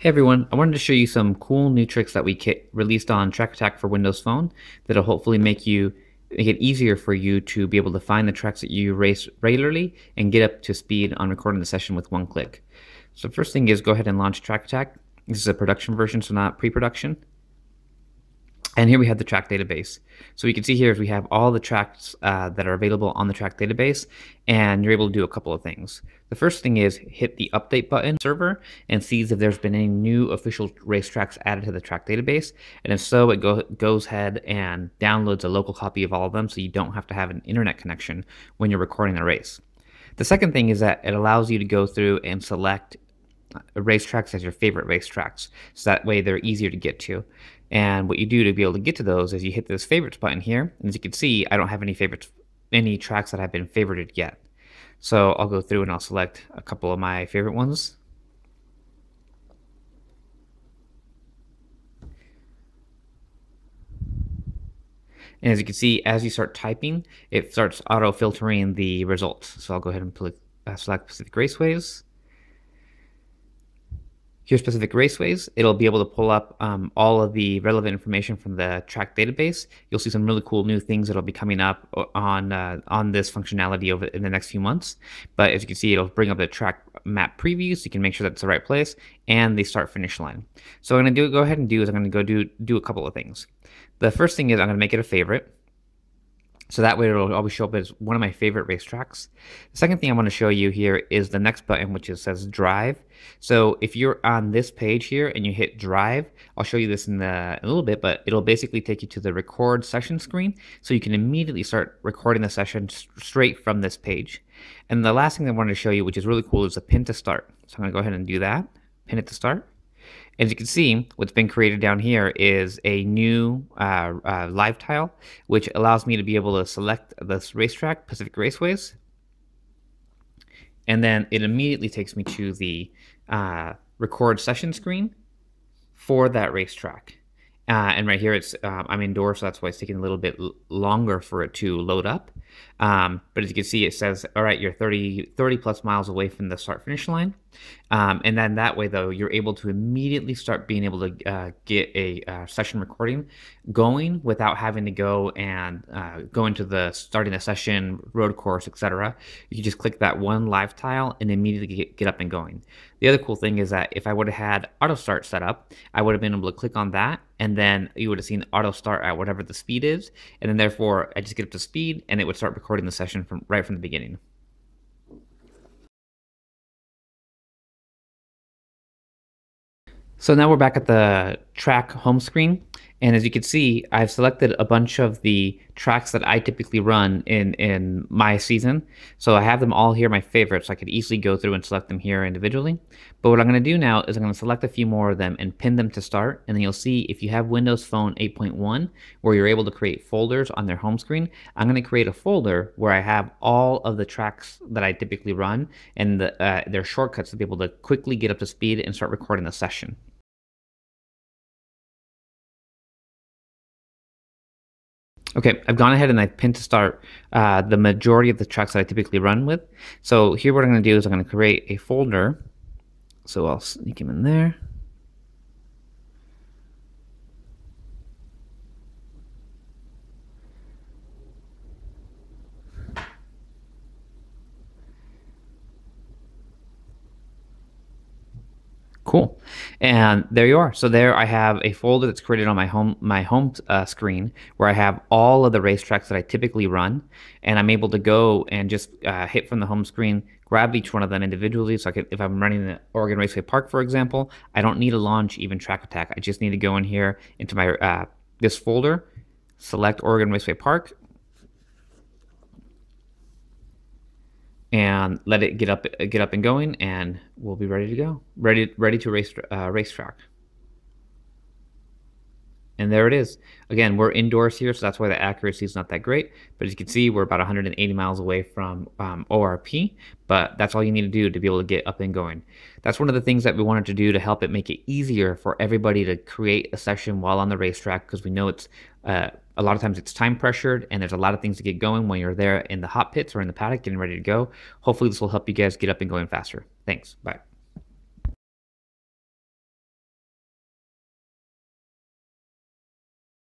Hey everyone, I wanted to show you some cool new tricks that we released on Track Attack for Windows Phone that'll hopefully make it easier for you to be able to find the tracks that you race regularly and get up to speed on recording the session with one click. So first thing is go ahead and launch Track Attack. This is a production version, so not pre-production. And here we have the track database. So you can see here we have all the tracks that are available on the track database, and you're able to do a couple of things. The first thing is hit the update button server and sees if there's been any new official racetracks added to the track database. And if so, it goes ahead and downloads a local copy of all of them so you don't have to have an internet connection when you're recording a race. The second thing is that it allows you to go through and select racetracks as your favorite racetracks, so that way they're easier to get to. And what you do to be able to get to those is you hit this favorites button here, and as you can see, I don't have any tracks that have been favorited yet. So I'll go through and I'll select a couple of my favorite ones. And as you can see, as you start typing, it starts auto filtering the results. So I'll go ahead and select Pacific Raceways. Here's Pacific Raceways. It'll be able to pull up all of the relevant information from the track database. You'll see some really cool new things that'll be coming up on this functionality in the next few months. But as you can see, it'll bring up the track map preview so you can make sure that's the right place, and the start-finish line. So what I'm going to go ahead and do is I'm going to go do a couple of things. The first thing is I'm going to make it a favorite. So that way it'll always show up as one of my favorite racetracks. The second thing I want to show you here is the next button, which says Drive. So if you're on this page here and you hit Drive, I'll show you this in a little bit, but it'll basically take you to the record session screen, so you can immediately start recording the session straight from this page. And the last thing I wanted to show you, which is really cool, is the pin to start. So I'm going to go ahead and do that, pin it to start. As you can see, what's been created down here is a new live tile, which allows me to be able to select this racetrack, Pacific Raceways, and then it immediately takes me to the record session screen for that racetrack. And right here, I'm indoors, so that's why it's taking a little bit longer for it to load up. But as you can see, it says, all right, you're 30 plus miles away from the start-finish line. And then that way, though, you're able to immediately start being able to get a session recording going without having to go and go into the starting a session, road course, etc. You can just click that one live tile and immediately get up and going. The other cool thing is that if I would have had auto start set up, I would have been able to click on that, and then you would have seen auto start at whatever the speed is, and then therefore I just get up to speed and it would start recording the session right from the beginning. So now we're back at the track home screen, and as you can see, I've selected a bunch of the tracks that I typically run in my season. So I have them all here, my favorites, so I could easily go through and select them here individually. But what I'm going to do now is I'm going to select a few more of them and pin them to start, and then you'll see if you have Windows Phone 8.1, where you're able to create folders on their home screen, I'm going to create a folder where I have all of the tracks that I typically run and their shortcuts to be able to quickly get up to speed and start recording the session. Okay, I've gone ahead and I've pinned to start the majority of the tracks that I typically run with. So here what I'm going to do is I'm going to create a folder. So I'll sneak them in there. Cool. And there you are. So there I have a folder that's created on my home screen where I have all of the racetracks that I typically run, and I'm able to go and just hit from the home screen, grab each one of them individually. So if I'm running the Oregon Raceway Park, for example, I don't need to launch even Track Attack. I just need to go in here into my this folder, select Oregon Raceway Park, and let it get up and going, and we'll be ready to go, ready to racetrack. And there it is. Again, we're indoors here, so that's why the accuracy is not that great. But as you can see, we're about 180 miles away from ORP, but that's all you need to do to be able to get up and going. That's one of the things that we wanted to do to help it make it easier for everybody to create a session while on the racetrack, because we know it's a lot of times it's time pressured and there's a lot of things to get going when you're there in the hot pits or in the paddock getting ready to go. Hopefully this will help you guys get up and going faster. Thanks. Bye.